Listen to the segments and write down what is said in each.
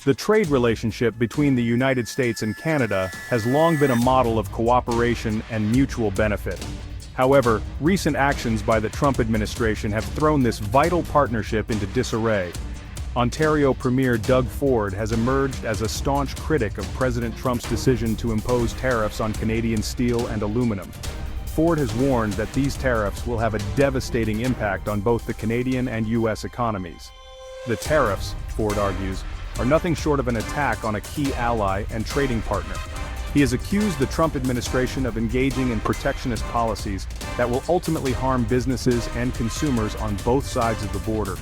The trade relationship between the United States and Canada has long been a model of cooperation and mutual benefit. However, recent actions by the Trump administration have thrown this vital partnership into disarray. Ontario Premier Doug Ford has emerged as a staunch critic of President Trump's decision to impose tariffs on Canadian steel and aluminum. Ford has warned that these tariffs will have a devastating impact on both the Canadian and U.S. economies. The tariffs, Ford argues, are nothing short of an attack on a key ally and trading partner. He has accused the Trump administration of engaging in protectionist policies that will ultimately harm businesses and consumers on both sides of the border.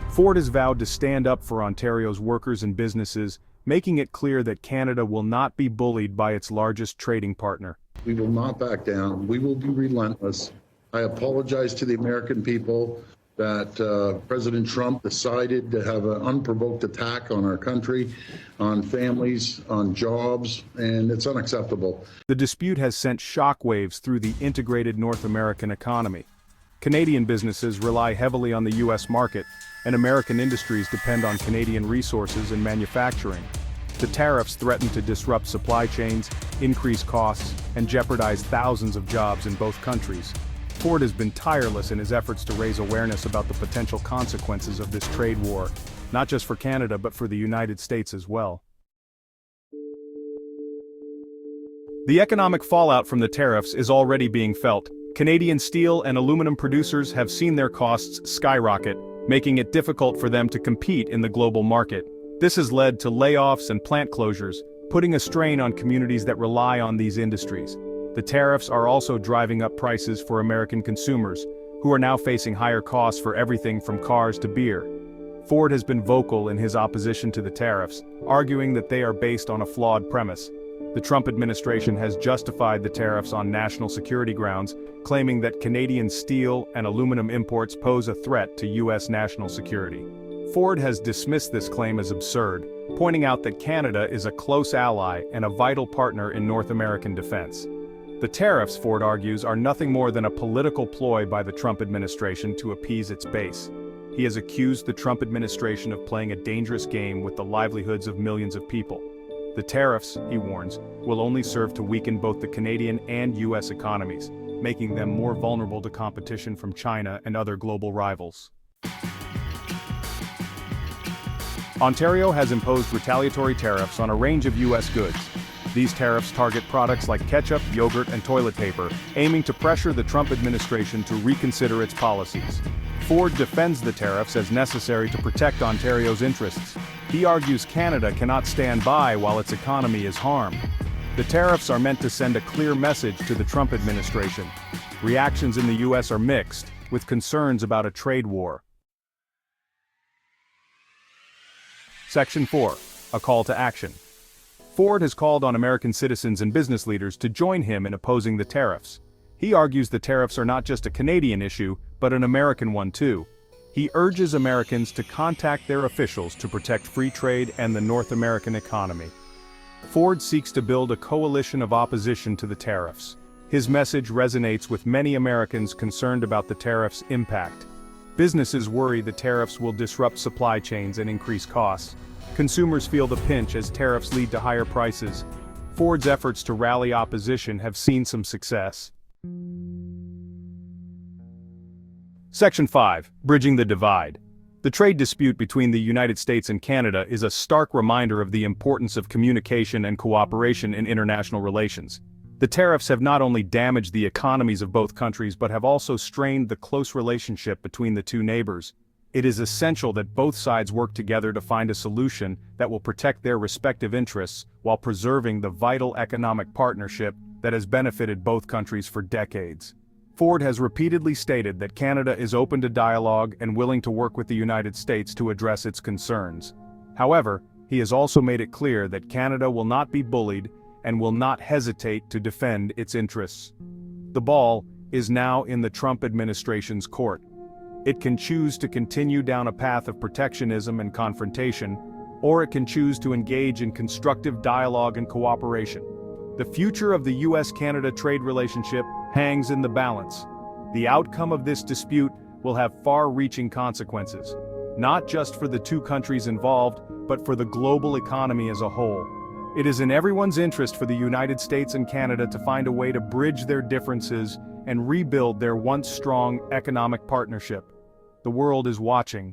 Ford has vowed to stand up for Ontario's workers and businesses, making it clear that Canada will not be bullied by its largest trading partner. We will not back down. We will be relentless. I apologize to the American people that President Trump decided to have an unprovoked attack on our country, on families, on jobs, and it's unacceptable. The dispute has sent shockwaves through the integrated North American economy. Canadian businesses rely heavily on the U.S. market, and American industries depend on Canadian resources and manufacturing. The tariffs threaten to disrupt supply chains, increase costs, and jeopardize thousands of jobs in both countries. Ford has been tireless in his efforts to raise awareness about the potential consequences of this trade war, not just for Canada but for the United States as well. The economic fallout from the tariffs is already being felt. Canadian steel and aluminum producers have seen their costs skyrocket, making it difficult for them to compete in the global market. This has led to layoffs and plant closures, putting a strain on communities that rely on these industries. The tariffs are also driving up prices for American consumers, who are now facing higher costs for everything from cars to beer. Ford has been vocal in his opposition to the tariffs, arguing that they are based on a flawed premise. The Trump administration has justified the tariffs on national security grounds, claiming that Canadian steel and aluminum imports pose a threat to U.S. national security. Ford has dismissed this claim as absurd, pointing out that Canada is a close ally and a vital partner in North American defense. The tariffs, Ford argues, are nothing more than a political ploy by the Trump administration to appease its base. He has accused the Trump administration of playing a dangerous game with the livelihoods of millions of people. The tariffs, he warns, will only serve to weaken both the Canadian and U.S. economies, making them more vulnerable to competition from China and other global rivals. Ontario has imposed retaliatory tariffs on a range of U.S. goods. These tariffs target products like ketchup, yogurt, and toilet paper, aiming to pressure the Trump administration to reconsider its policies. Ford defends the tariffs as necessary to protect Ontario's interests. He argues Canada cannot stand by while its economy is harmed. The tariffs are meant to send a clear message to the Trump administration. Reactions in the U.S. are mixed, with concerns about a trade war. Section 4. A call to action. Ford has called on American citizens and business leaders to join him in opposing the tariffs. He argues the tariffs are not just a Canadian issue, but an American one too. He urges Americans to contact their officials to protect free trade and the North American economy. Ford seeks to build a coalition of opposition to the tariffs. His message resonates with many Americans concerned about the tariffs' impact. Businesses worry the tariffs will disrupt supply chains and increase costs. Consumers feel the pinch as tariffs lead to higher prices. Ford's efforts to rally opposition have seen some success. Section 5. Bridging the divide. The trade dispute between the United States and Canada is a stark reminder of the importance of communication and cooperation in international relations. The tariffs have not only damaged the economies of both countries but have also strained the close relationship between the two neighbors. It is essential that both sides work together to find a solution that will protect their respective interests while preserving the vital economic partnership that has benefited both countries for decades. Ford has repeatedly stated that Canada is open to dialogue and willing to work with the United States to address its concerns. However, he has also made it clear that Canada will not be bullied and will not hesitate to defend its interests. The ball is now in the Trump administration's court. It can choose to continue down a path of protectionism and confrontation, or it can choose to engage in constructive dialogue and cooperation. The future of the U.S.-Canada trade relationship hangs in the balance. The outcome of this dispute will have far-reaching consequences, not just for the two countries involved, but for the global economy as a whole. It is in everyone's interest for the United States and Canada to find a way to bridge their differences and rebuild their once strong economic partnership. The world is watching,